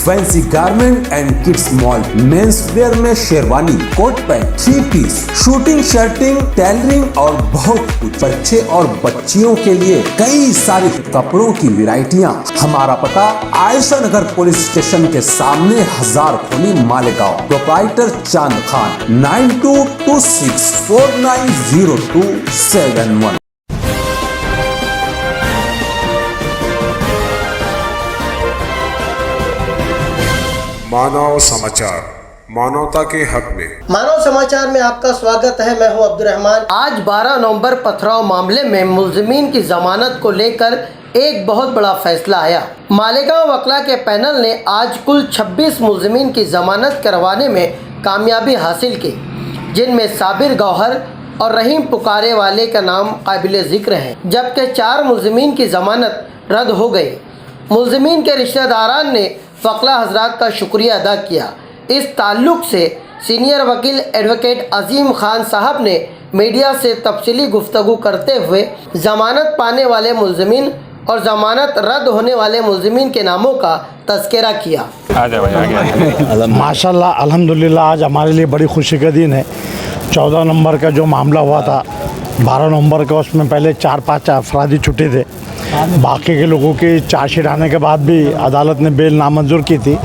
Fancy garment and kids mall, mens wear में sherwani, coat pant, 3 piece, suiting, shirting, tailoring और बहुत कुछ। बच्चे और बच्चियों के लिए कई सारे कपड़ों की वैरायटियां। हमारा पता आयशा नगर पुलिस स्टेशन के सामने, हजार खोली, मालेगांव। प्रोप्राइटर चांद खान, 9226490271। मानव समाचार, मानवता के हक में। मानव समाचार में आपका स्वागत है। मैं हूं अब्दुल रहमान। आज 12 नवंबर पथराव मामले में मुलजिमीन की जमानत को लेकर एक बहुत बड़ा फैसला आया। मालेगांव वकला के पैनल ने आज कुल 26 मुलजिमीन की जमानत करवाने में कामयाबी हासिल की, जिनमें साबिर गौहर और रहीम पुकारे वाले का नाम काबिल ज़िक्र है, जबकि 4 मुलजिमीन की जमानत रद्द हो गई। मुलजिमीन के रिश्तेदारान ने वकला हजरात का शुक्रिया अदा किया। इस ताल्लुक़ से सीनियर वकील एडवोकेट अजीम खान साहब ने मीडिया से तफसीली गुफ्तगू करते हुए ज़मानत पाने वाले मुलजिमीन और ज़मानत रद्द होने वाले मुलजिमीन के नामों का तज़किरा किया। माशाल्लाह, अल्हम्दुलिल्लाह, आज हमारे लिए बड़ी खुशी का दिन है। 14 नवंबर का जो मामला हुआ था, 12 नवंबर का, उसमें पहले 4-5 अफराधी छुट्टे थे। बाकी के लोगों की चार्जशीट आने के बाद भी अदालत ने बेल नामंजूर की थी।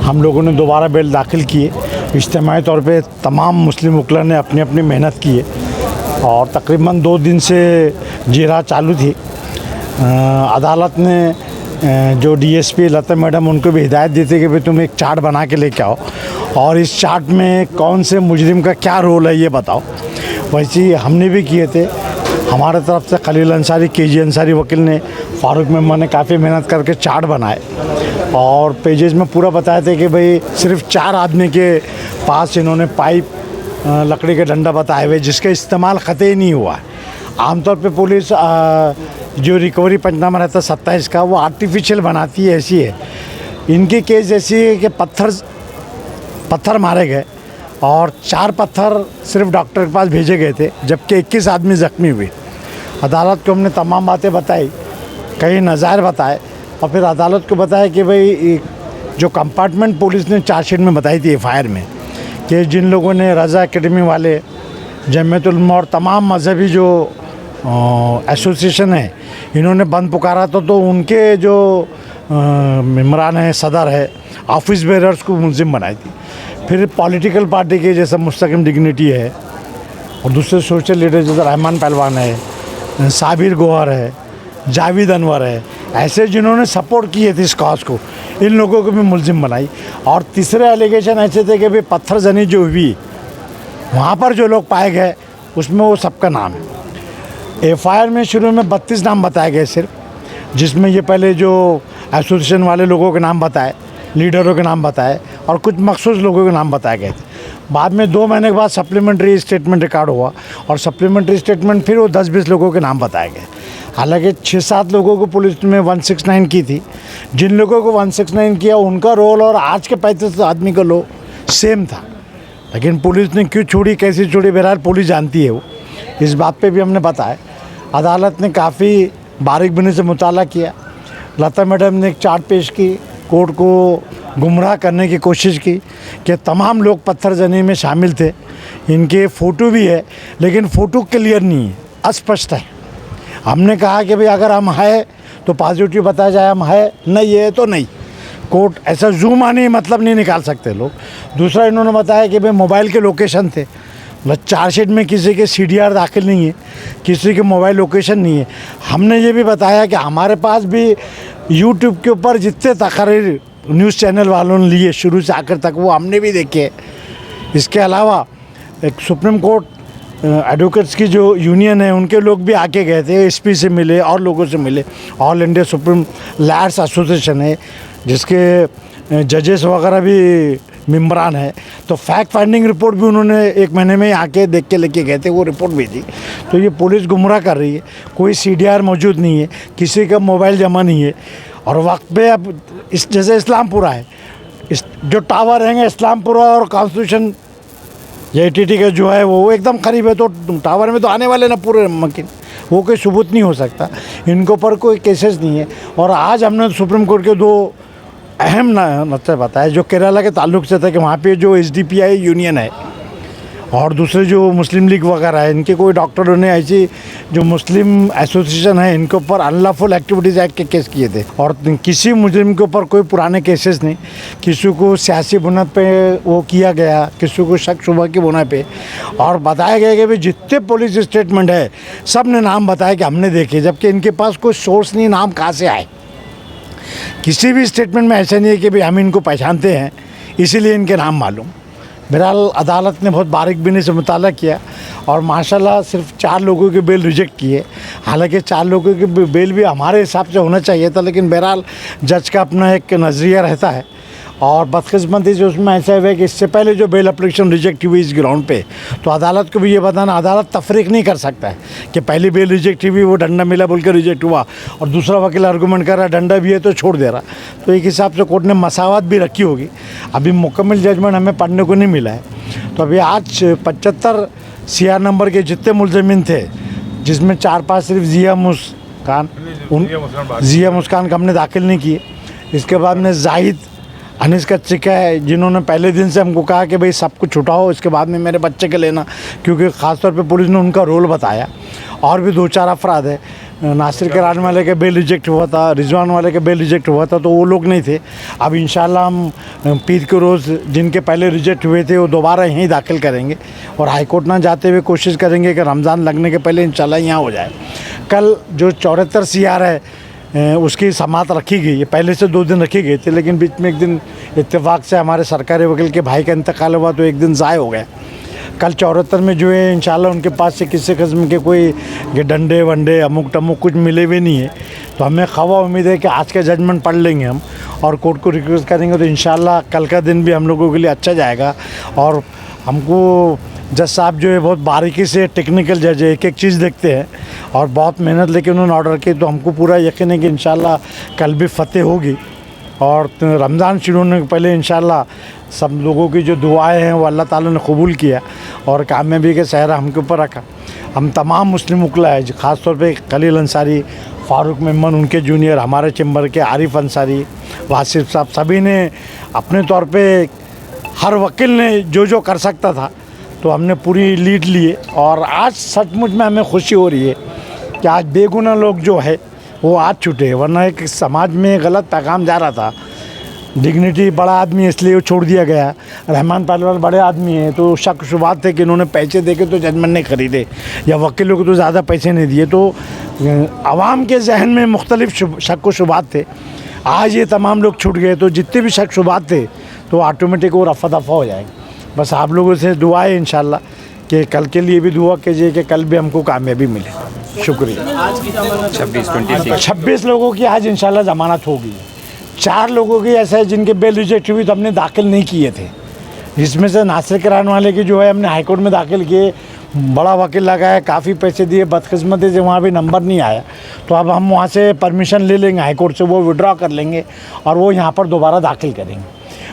हम लोगों ने दोबारा बेल दाखिल किए। इज्तिमाई तौर पे तमाम मुस्लिम वकला ने अपनी अपनी मेहनत की है और तकरीबन 2 दिन से जीरा चालू थी। अदालत ने जो डीएसपी लता मैडम, उनको भी हिदायत दी थी कि भाई तुम एक चार्ट बना के लेके आओ और इस चार्ट में कौन से मुजरिम का क्या रोल है ये बताओ। वैसे ही हमने भी किए थे। हमारे तरफ से खलील अंसारी, केजी अंसारी वकील ने, फारूक मेमन ने काफ़ी मेहनत करके चार्ट बनाए और पेजेस में पूरा बताए थे कि भाई सिर्फ 4 आदमी के पास इन्होंने पाइप, लकड़ी के डंडा बताए हुए, जिसका इस्तेमाल ख़तई नहीं हुआ है। आमतौर पे पुलिस जो रिकवरी पंचनामा रहता है 27 का, वो आर्टिफिशियल बनाती है, ऐसी है। इनकी केस ऐसी है कि पत्थर मारे गए और 4 पत्थर सिर्फ डॉक्टर के पास भेजे गए थे, जबकि 21 आदमी ज़ख्मी हुए। अदालत को हमने तमाम बातें बताई, कई नज़ायर बताए और फिर अदालत को बताया कि भाई जो कंपार्टमेंट पुलिस ने चार्जशीट में बताई थी एफआईआर में, कि जिन लोगों ने रज़ा एकेडमी वाले, जमीयत उलमा और तमाम मजहबी जो एसोसिएशन है, इन्होंने बंद पुकारा था, तो उनके जो मेम्बरान है, सदर है, ऑफिस बेरर्स को मुलजिम बनाई थी। फिर पॉलिटिकल पार्टी के जैसे मुस्तकिम डिग्निटी है और दूसरे सोशल लीडर जैसे रहमान पहलवान है, साबिर गौहर है, जावेद अनवर है, ऐसे जिन्होंने सपोर्ट किए थे इस कॉज को, इन लोगों को भी मुलजिम बनाई। और तीसरे एलिगेशन ऐसे थे कि भाई पत्थर जनी जो हुई, वहाँ पर जो लोग पाए गए उसमें वो सबका नाम है। एफआईआर में शुरू में 32 नाम बताए गए सिर्फ, जिसमें ये पहले जो एसोसिएशन वाले लोगों के नाम बताए, लीडरों के नाम बताए और कुछ मखसूस लोगों के नाम बताए गए थे। बाद में 2 महीने के बाद सप्लीमेंट्री स्टेटमेंट रिकॉर्ड हुआ और सप्लीमेंट्री स्टेटमेंट फिर वो 10-20 लोगों के नाम बताए गए। हालांकि 6-7 लोगों को पुलिस में 169 की थी। जिन लोगों को 169 किया, उनका रोल और आज के 35 आदमी का लो सेम था, लेकिन पुलिस ने क्यों छोड़ी, कैसी छोड़ी, बहरहाल पुलिस जानती है वो। इस बात पे भी हमने बताया। अदालत ने काफ़ी बारीक बनी से मुताला किया। लता मैडम ने एक चार्ट पेश की, कोर्ट को गुमराह करने की कोशिश की कि तमाम लोग पत्थर जनी में शामिल थे। इनके फ़ोटो भी है, लेकिन फ़ोटो क्लियर नहीं है, अस्पष्ट है। हमने कहा कि भाई अगर हम है तो पॉजिटिव बताया जाए, हम है, नहीं है तो नहीं। कोर्ट ऐसा जूम आने मतलब नहीं निकाल सकते लोग। दूसरा, इन्होंने बताया कि भाई मोबाइल के लोकेशन थे। चार्जशीट में किसी के CDR दाखिल नहीं है, किसी के मोबाइल लोकेशन नहीं है। हमने ये भी बताया कि हमारे पास भी यूट्यूब के ऊपर जितने तकरीर न्यूज़ चैनल वालों ने लिए शुरू से आखिर तक, वो हमने भी देखे। इसके अलावा एक सुप्रीम कोर्ट एडवोकेट्स की जो यूनियन है, उनके लोग भी आके गए थे, SP से मिले और लोगों से मिले। All India supreme lawyers association है, जिसके जजेस वगैरह भी मेम्बरान है। तो फैक्ट फाइंडिंग रिपोर्ट भी उन्होंने 1 महीने में आके देख के लेके गए थे, वो रिपोर्ट भेजी। तो ये पुलिस गुमराह कर रही है। कोई CDR मौजूद नहीं है, किसी का मोबाइल जमा नहीं है और वक्त पे अब जैसे इस्लामपुरा है, जो टावर रहेंगे इस्लामपुरा और कॉन्स्टिट्यूशन ये ATT का जो है वो एकदम करीब है, तो टावर में तो आने वाले ना पूरे मुमकिन, वो कोई सबूत नहीं हो सकता। इनके ऊपर कोई केसेस नहीं है। और आज हमने सुप्रीम कोर्ट के 2 अहम नक्शा बताया जो केरला के ताल्लुक से था कि वहाँ पे जो SDPI यूनियन है और दूसरे जो मुस्लिम लीग वगैरह है, इनके कोई डॉक्टरों ने ऐसी जो मुस्लिम एसोसिएशन है इनके ऊपर अनलॉफुल एक्टिविटीज़ एक्ट के केस किए थे और किसी मुस्लिम के ऊपर कोई पुराने केसेस नहीं, किसी को सियासी बुनियाद पे वो किया गया, किसी को शक शुबा की बुनियाद पे। और बताया गया कि भाई जितने पुलिस स्टेटमेंट है सब ने नाम बताया कि हमने देखे, जबकि इनके पास कोई सोर्स नहीं, नाम कहाँ से आए। किसी भी स्टेटमेंट में ऐसा नहीं है कि भाई हम इनको पहचानते हैं इसीलिए इनके नाम मालूम। बहरहाल अदालत ने बहुत बारीकबीनी से मुताला किया और माशाल्लाह सिर्फ 4 लोगों के बेल रिजेक्ट किए। हालांकि 4 लोगों के बेल भी हमारे हिसाब से होना चाहिए था, लेकिन बहरहाल जज का अपना एक नज़रिया रहता है। और बदकिस्मती से उसमें ऐसा हुआ कि इससे पहले जो बेल एप्लीकेशन रिजेक्ट हुई इस ग्राउंड पे, तो अदालत को भी ये बताना, अदालत तफरीक नहीं कर सकता है कि पहली बेल रिजेक्ट हुई वो डंडा मिला बोल के रिजेक्ट हुआ और दूसरा वकील आर्गूमेंट कर रहा डंडा भी है तो छोड़ दे रहा। तो एक हिसाब से कोर्ट ने मसावत भी रखी होगी। अभी मुकम्मल जजमेंट हमें पढ़ने को नहीं मिला है। तो अभी आज 75 CR नंबर के जितने मुलजमीन थे, जिसमें 4-5 सिर्फ ज़िया मुस्कान का हमने दाखिल नहीं किए। इसके बाद में जाहिद अनीस का चिका है, जिन्होंने पहले दिन से हमको कहा कि भाई सब कुछ छुटाओ, इसके बाद में मेरे बच्चे के लेना, क्योंकि ख़ासतौर पे पुलिस ने उनका रोल बताया। और भी 2-4 अफराद है, नासिर करान वाले के बेल रिजेक्ट हुआ था, रिजवान वाले के बेल रिजेक्ट हुआ था, तो वो लोग नहीं थे। अब इंशाल्लाह हम पीर के रोज़ जिनके पहले रिजेक्ट हुए थे वो दोबारा यहीं दाखिल करेंगे और हाई कोर्ट ना जाते हुए कोशिश करेंगे कि रमज़ान लगने के पहले इंशाल्लाह यहाँ हो जाए। कल जो 74 CR है उसकी समाअत रखी गई है, पहले से 2 दिन रखे गए थे, लेकिन बीच में एक दिन इत्तेफाक से हमारे सरकारी वकील के भाई का इंतकाल हुआ तो एक दिन ज़ाय हो गया। कल 74 में जो है इंशाल्लाह उनके पास से किसी किस्म के कोई डंडे वंडे अमुक टमुक कुछ मिले हुए नहीं है। तो हमें ख़वा उम्मीद है कि आज का जजमेंट पढ़ लेंगे हम और कोर्ट को रिक्वेस्ट करेंगे तो इंशाल्लाह कल का दिन भी हम लोगों के लिए अच्छा जाएगा। और हमको जज साहब जो है बहुत बारीकी से टेक्निकल जज है, एक एक चीज़ देखते हैं और बहुत मेहनत लेके उन्होंने ऑर्डर की, तो हमको पूरा यकीन है कि इंशाल्लाह कल भी फतेह होगी। और रमज़ान शुरू होने के पहले इंशाल्लाह सब लोगों की जो दुआएं हैं वो अल्लाह ताला ने कबूल किया और कामयाबी के सहरा हमके ऊपर रखा। हम तमाम मुस्लिम वकला है, ख़ास तौर पे खलील अंसारी, फ़ारूक मेमन, उनके जूनियर, हमारे चैम्बर के आरिफ अंसारी, वासिफ साहब, सभी ने अपने तौर पे हर वकील ने जो कर सकता था तो हमने पूरी लीड ली है। और आज सचमुच में हमें खुशी हो रही है कि आज बेगुनाह लोग जो है वो आज छूटे, वरना एक समाज में गलत पैगाम जा रहा था। डिग्निटी बड़ा आदमी है इसलिए वो छोड़ दिया गया, रहमान पहलवान बड़े आदमी हैं तो शक शुबात थे कि इन्होंने पैसे दे के तो जजमेंट नहीं खरीदे या वकीलों को तो ज़्यादा पैसे नहीं दिए, तो आवाम के जहन में मुख्तलिफ शक व शुबात थे। आज ये तमाम लोग छूट गए तो जितने भी शक शुबात थे तो ऑटोमेटिक वो रफ़ा दफ़ा हो जाएगी। बस आप लोगों से दुआ है इंशाल्लाह कि कल के लिए भी दुआ कीजिए कि कल भी हमको कामयाबी मिले। शुक्रिया। 26 लोगों की आज इंशाल्लाह ज़मानत होगी। 4 लोगों की ऐसा है जिनके बेल रिजेक्ट हुई तो हमने दाखिल नहीं किए थे, जिसमें से नासिर करान वाले की जो है हमने हाई कोर्ट में दाखिल किए, बड़ा वकील लगाया, काफ़ी पैसे दिए, बदकिस्मती से वहाँ भी नंबर नहीं आया। तो अब हम वहाँ से परमिशन ले लेंगे हाई कोर्ट से, वो विड्रॉ कर लेंगे और वो यहाँ पर दोबारा दाखिल करेंगे।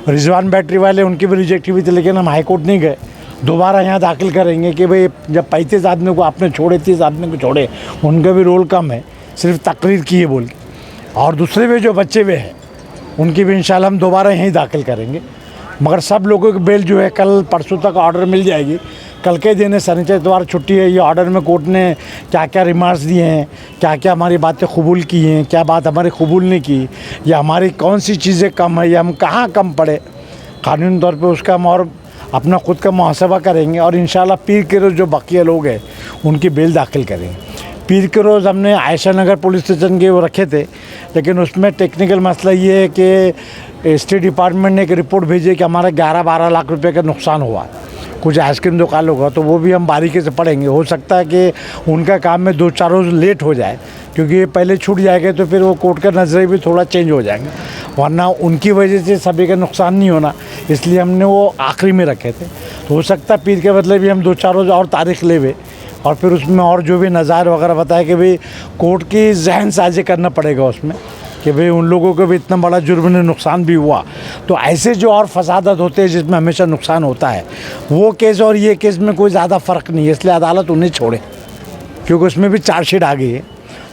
रिजवान बैटरी वाले उनकी भी रिजेक्ट हुई थी लेकिन हम हाई कोर्ट नहीं गए, दोबारा यहाँ दाखिल करेंगे कि भाई जब 35 आदमी को आपने छोड़े, 30 आदमी को छोड़े, उनका भी रोल कम है, सिर्फ तकरीर की है बोल के। और दूसरे भी जो बच्चे हुए हैं उनकी भी इंशाल्लाह हम दोबारा यहीं दाखिल करेंगे। मगर सब लोगों की बेल जो है कल परसों तक ऑर्डर मिल जाएगी। कल के दिन शनिचर इतवार छुट्टी है, ये ऑर्डर में कोर्ट ने क्या क्या रिमार्क्स दिए हैं, क्या क्या हमारी बातें कबूल की हैं, क्या बात हमारी कबूल नहीं की, या हमारी कौन सी चीज़ें कम है या हम कहाँ कम पड़े, कानूनी तौर पे उसका हम और अपना ख़ुद का मुहासबा करेंगे और इंशाल्लाह पीर के रोज़ जो बकिया लोग हैं उनकी बेल दाखिल करेंगे। पीर के रोज़ हमने आयशा नगर पुलिस स्टेशन के वो रखे थे, लेकिन उसमें टेक्निकल मसला ये है कि स्टेट डिपार्टमेंट ने एक रिपोर्ट भेजी कि हमारा 11-12 लाख रुपए का नुकसान हुआ, कुछ आइसक्रीम दुकान होगा, तो वो भी हम बारीकी से पढ़ेंगे। हो सकता है कि उनका काम में 2-4 रोज़ लेट हो जाए, क्योंकि ये पहले छूट जाएगा तो फिर वो कोर्ट का नज़रिया भी थोड़ा चेंज हो जाएंगे, वरना उनकी वजह से सभी का नुकसान नहीं होना, इसलिए हमने वो आखिरी में रखे थे। तो हो सकता है पीर के बदले भी हम 2-4 रोज़ और तारीख ले हुए और फिर उसमें और जो भी नज़ार वगैरह बताए कि भाई कोर्ट की जहन साजी करना पड़ेगा उसमें कि भाई उन लोगों को भी इतना बड़ा जुर्म ने नुकसान भी हुआ, तो ऐसे जो और फसादात होते हैं जिसमें हमेशा नुकसान होता है, वो केस और ये केस में कोई ज़्यादा फ़र्क नहीं है, इसलिए अदालत उन्हें छोड़े, क्योंकि उसमें भी चार्जशीट आ गई है।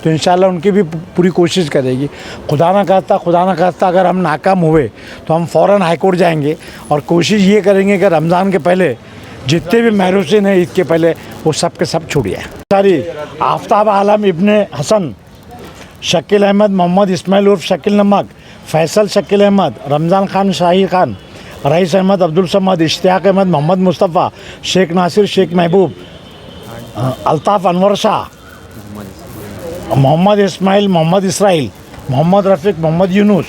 तो इंशाल्लाह उनकी भी पूरी कोशिश करेगी। खुदा ना खास्ता अगर हम नाकाम हुए तो हम फ़ौरन हाई कोर्ट जाएंगे और कोशिश ये करेंगे कि रमज़ान के पहले जितने भी महरूसिन हैं ईद के पहले वो सब के सब छूट जाए। सारी आफ्ताब आलम इब्ने हसन, शकील अहमद, मोहम्मद इस्माइल उर्फ शकील नमक, फैसल शकील अहमद, रमज़ान खान शाही खान, रईस अहमद, अब्दुल समद, इश्तियाक अहमद, मोहम्मद मुस्तफ़ा, शेख नासिर, शेख महबूब, अल्ताफ़ अनवर शाह, मोहम्मद इस्माइल, मोहम्मद इसराइल, मोहम्मद रफ़ीक, मोहम्मद यूनुस,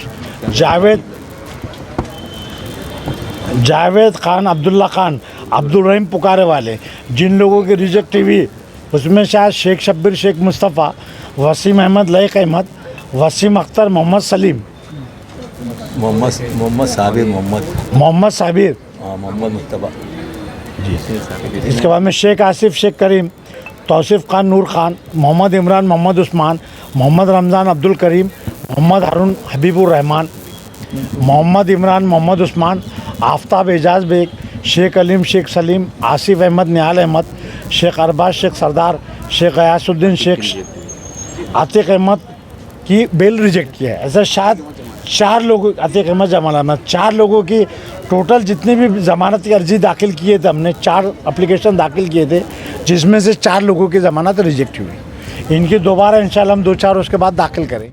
जावेद खान, अब्दुल्ला खान, अब्दुल रहीम पुकारे वाले, जिन लोगों की रिजेक्ट हुई उसमें शायद शेख शब्बीर, शेख मुस्तफ़ा, वसीम अहमद, लईक अहमद, वसीम अख्तर, मोहम्मद सलीम, मोहम्मद साबिर, मोहम्मद साबिर, मोहम्मद मुस्तफ़ा जी। इसके बाद में शेख आसिफ, शेख करीम, तौसीफ़ खान, नूर खान, मोहम्मद इमरान, मोहम्मद उस्मान, मोहम्मद रमज़ान, अब्दुल करीम, मोहम्मद हारून, हबीबुर रहमान, मोहम्मद इमरान, मोहम्मद उस्मान, आफ्ताब एजाज बेग, शेख अलीम, शेख सलीम, आसिफ अहमद, निहाल अहमद, शेख अरबाज, शेख सरदार, शेख गयासुद्दीन, शेख आतिक अहमद की बेल रिजेक्ट किया है। ऐसा शायद 4 लोगों, आतिक अहमद, जमाल अहमद, 4 लोगों की टोटल जितनी भी ज़मानत की अर्जी दाखिल किए थे, हमने 4 एप्लीकेशन दाखिल किए थे, जिसमें से 4 लोगों की ज़मानत रिजेक्ट हुई। इनकी दोबारा इंशाल्लाह हम 2-4 उसके बाद दाखिल करें।